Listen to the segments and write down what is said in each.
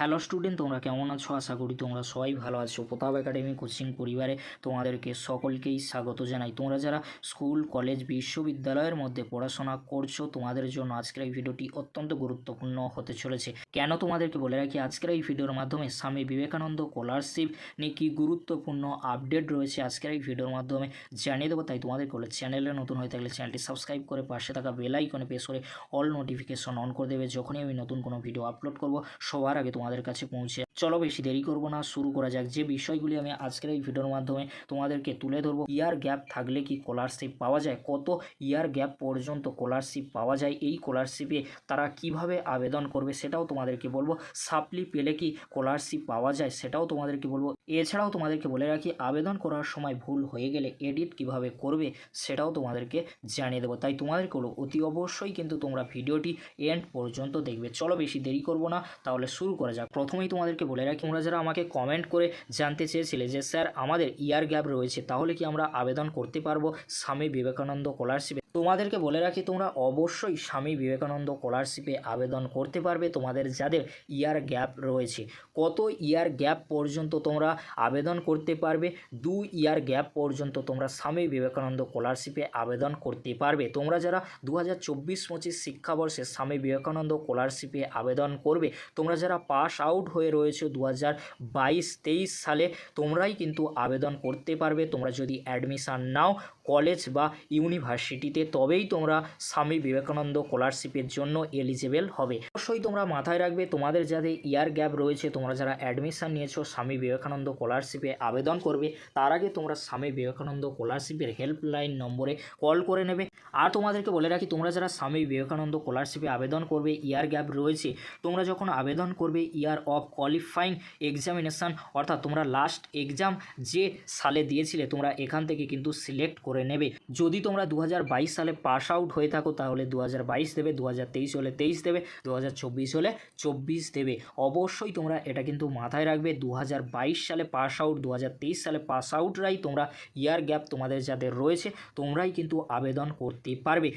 Hello student, তোমরা কেমন আছো? আশা করি তোমরা সবাই ভালো আছো। প্রতাপ একাডেমি কোচিং পরিবারে তোমাদেরকে সকলকেই স্বাগত জানাই। তোমরা যারা স্কুল, কলেজ, বিশ্ববিদ্যালয়ের মধ্যে পড়াশোনা করছো, তোমাদের জন্য আজকের এই ভিডিওটি অত্যন্ত গুরুত্বপূর্ণ হতে চলেছে। কেন তোমাদেরকে বলে রাখি, আজকের এই ভিডিওর মাধ্যমে স্বামী বিবেকানন্দ স্কলারশিপ নিয়ে কী গুরুত্বপূর্ণ আপডেট রয়েছে আজকের এই ভিডিওর মাধ্যমে জানিয়ে দেবো। তাই তোমাদেরকে বলে চ্যানেলে নতুন হয়ে থাকলে চ্যানেলটি সাবস্ক্রাইব করে পাশে থাকা বেল আইকনে প্রেস করে অল নোটিফিকেশন অন করে দেবে। যখনই আমি নতুন কোনো ভিডিও আপলোড করব সবার আগে তোমাদের কাছে পৌঁছে। চলো বেশি দেরি করব না, শুরু করা যাক। যে বিষয়গুলি আমি আজকের এই ভিডিওর মাধ্যমে তোমাদেরকে তুলে ধরবো, ইয়ার গ্যাপ থাকলে কি স্কলারশিপ পাওয়া যায়, কত ইয়ার গ্যাপ পর্যন্ত স্কলারশিপ পাওয়া যায়, এই স্কলারশিপে তারা কিভাবে আবেদন করবে সেটাও তোমাদেরকে বলবো, সাপ্লি পেলে কি স্কলারশিপ পাওয়া যায় সেটাও তোমাদেরকে বলবো। এছাড়াও তোমাদেরকে বলে রাখি, আবেদন করার সময় ভুল হয়ে গেলে এডিট কিভাবে করবে সেটাও তোমাদেরকে জানিয়ে দেবো। তাই তোমাদেরকে বলবো অতি অবশ্যই কিন্তু তোমরা ভিডিওটি এন্ড পর্যন্ত দেখবে। চলো বেশি দেরি করব না, তাহলে শুরু করা যাক। প্রথমেই তোমাদেরকে বলে রাখি, তোমরা যারা আমাকে কমেন্ট করে জানতে চেয়েছিলে যে স্যার আমাদের ইয়ার গ্যাপ রয়েছে, তাহলে কি আমরা আবেদন করতে পারবো স্বামী বিবেকানন্দ স্কলারশিপে, তোমাদেরকে বলে রাখি তোমরা অবশ্যই স্বামী বিবেকানন্দ স্কলারশিপে আবেদন করতে পারবে তোমাদের যাদের ইয়ার গ্যাপ রয়েছে। কত ইয়ার গ্যাপ পর্যন্ত তোমরা আবেদন করতে পারবে? 2 ইয়ার গ্যাপ পর্যন্ত তোমরা স্বামী বিবেকানন্দ স্কলারশিপে আবেদন করতে পারবে। তোমরা যারা 2024-25 শিক্ষাবর্ষে স্বামী বিবেকানন্দ স্কলারশিপে আবেদন করবে, তোমরা যারা পাস আউট হয়ে রয়েছে 2022-23 সালে, তোমরাই কিন্তু আবেদন করতে পারবে। তোমরা যদি অ্যাডমিশান নাও কলেজ বা ইউনিভার্সিটিতে, তবেই তোমরা স্বামী বিবেকানন্দ স্কলারশিপের জন্য এলিজেবল হবে। অবশ্যই তোমরা মাথায় রাখবে, তোমাদের যাদের ইয়ার গ্যাপ রয়েছে, তোমরা যারা অ্যাডমিশান নিয়েছো স্বামী বিবেকানন্দ স্কলারশিপে আবেদন করবে, তার আগে তোমরা স্বামী বিবেকানন্দ স্কলারশিপের হেল্পলাইন নম্বরে কল করে নেবে। আর তোমাদেরকে বলে রাখি, তোমরা যারা স্বামী বিবেকানন্দ স্কলারশিপে আবেদন করবে, ইয়ার গ্যাপ রয়েছে, তোমরা যখন আবেদন করবে ইয়ার অফ কোয়ালিফাইং এক্সামিনেশান, অর্থাৎ তোমরা লাস্ট এক্সাম যে সালে দিয়েছিলে, তোমরা এখান থেকে কিন্তু সিলেক্ট করে নেবে। যদি তোমরা 2022 সালে পাস আউট হয়ে থাকো তাহলে 2022 দেবে, 2023 হলে 23 দেবে, 2024 হলে 24 দেবে। অবশ্যই তোমরা এটা কিন্তু মাথায় রাখবে, 2022 সালে পাস আউট, 2023 সালে পাস আউটরাই তোমরা ইয়ার গ্যাপ তোমাদের যাদের রয়েছে তোমরাই কিন্তু আবেদন করতে পারবে।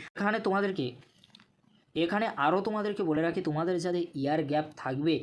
এখানে আরও তোমাদেরকে বলে রাখি, তোমাদের যাদের ইয়ার গ্যাপ থাকবে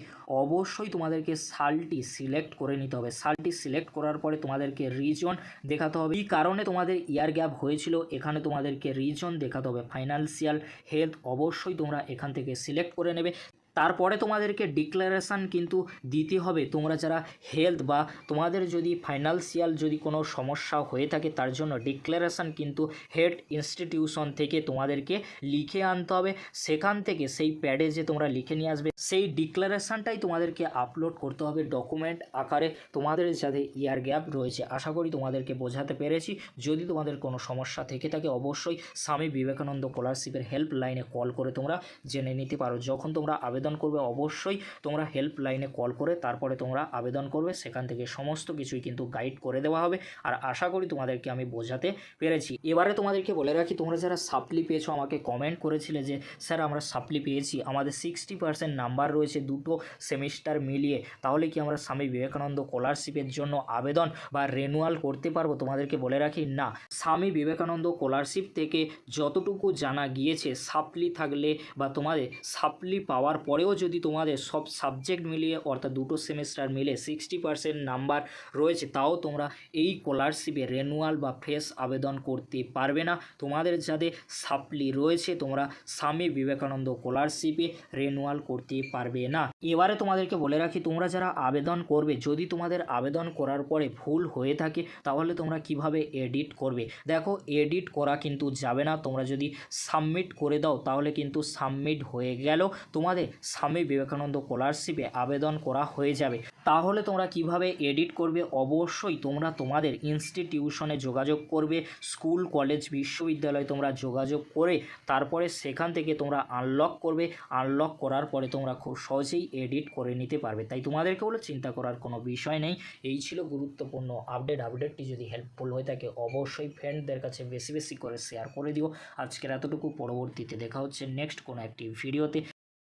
অবশ্যই তোমাদেরকে সালটি সিলেক্ট করে নিতে হবে। সালটি সিলেক্ট করার পরে তোমাদেরকে রিজন দেখাতে হবে, এই কারণে তোমাদের ইয়ার গ্যাপ হয়েছিল, এখানে তোমাদেরকে রিজন দেখাতে হবে। ফাইন্যান্সিয়াল হেলথ অবশ্যই তোমরা এখান থেকে সিলেক্ট করে নেবে। তারপরে তোমাদেরকে ডিক্লারেশান কিন্তু দিতে হবে। তোমরা যারা হেলথ বা তোমাদের যদি ফাইন্যান্সিয়াল যদি কোনো সমস্যা হয়ে থাকে, তার জন্য ডিক্লারেশান কিন্তু হেড ইনস্টিটিউশন থেকে তোমাদেরকে লিখে আনতে হবে। সেখান থেকে সেই প্যাডে যে তোমরা লিখে নিয়ে আসবে, সেই ডিক্লারেশানটাই তোমাদেরকে আপলোড করতে হবে ডকুমেন্ট আকারে, তোমাদের যাদের ইয়ার গ্যাপ রয়েছে। আশা করি তোমাদেরকে বোঝাতে পেরেছি। যদি তোমাদের কোনো সমস্যা থেকে থাকে অবশ্যই স্বামী বিবেকানন্দ স্কলারশিপের হেল্পলাইনে কল করে তোমরা জেনে নিতে পারো। যখন তোমরা আবেদন করবে অবশ্যই তোমরা হেল্পলাইনে কল করে তারপরে তোমরা আবেদন করবে, সেখান থেকে সমস্ত কিছুই কিন্তু গাইড করে দেওয়া হবে। আর আশা করি তোমাদেরকে আমি বোঝাতে পেরেছি। এবারে তোমাদেরকে বলে রাখি, তোমরা যারা সাপ্লি পেয়েছো, আমাকে কমেন্ট করেছিলে যে স্যার আমরা সাপ্লি পেয়েছি, আমাদের 60% নাম্বার রয়েছে দুটো সেমিস্টার মিলিয়ে, তাহলে কি আমরা স্বামী বিবেকানন্দ স্কলারশিপের জন্য আবেদন বা রেনুয়াল করতে পারবো? তোমাদেরকে বলে রাখি, না। স্বামী বিবেকানন্দ স্কলারশিপ থেকে যতটুকু জানা গিয়েছে, সাপ্লি থাকলে বা তোমাদের সাপ্লি পাওয়ার পরেও যদি তোমাদের সব সাবজেক্ট মিলিয়ে অর্থাৎ দুটো সেমিস্টার মিলে 60% নাম্বার রয়েছে, তাও তোমরা এই স্কলারশিপে রেনুয়াল বা ফ্রেশ আবেদন করতে পারবে না। তোমাদের যাদের সাপ্লি রয়েছে, তোমরা স্বামী বিবেকানন্দ স্কলারশিপে রেনুয়াল করতে পারবে না। এবারে তোমাদেরকে বলে রাখি, তোমরা যারা আবেদন করবে, যদি তোমাদের আবেদন করার পরে ভুল হয়ে থাকে তাহলে তোমরা কিভাবে এডিট করবে? দেখো, এডিট করা কিন্তু যাবে না। তোমরা যদি সাবমিট করে দাও তাহলে কিন্তু সাবমিট হয়ে গেল, তোমাদের স্বামী বিবেকানন্দ স্কলারশিপে আবেদন করা হয়ে যাবে। তাহলে তোমরা কিভাবে এডিট করবে? অবশ্যই তোমরা তোমাদের ইনস্টিটিউশনে যোগাযোগ করবে, স্কুল, কলেজ, বিশ্ববিদ্যালয়ে তোমরা যোগাযোগ করে তারপরে সেখান থেকে তোমরা আনলক করবে। আনলক করার পরে তোমরা খুব সহজেই এডিট করে নিতে পারবে। তাই তোমাদেরকে বলে চিন্তা করার কোনো বিষয় নেই। এই ছিল গুরুত্বপূর্ণ আপডেটটি যদি হেল্পফুল হয়ে থাকে অবশ্যই ফ্রেন্ডদের কাছে বেশি বেশি করে শেয়ার করে দিও। আজকের এতটুকু, পরবর্তীতে দেখা হচ্ছে নেক্সট কোনো একটি ভিডিওতে।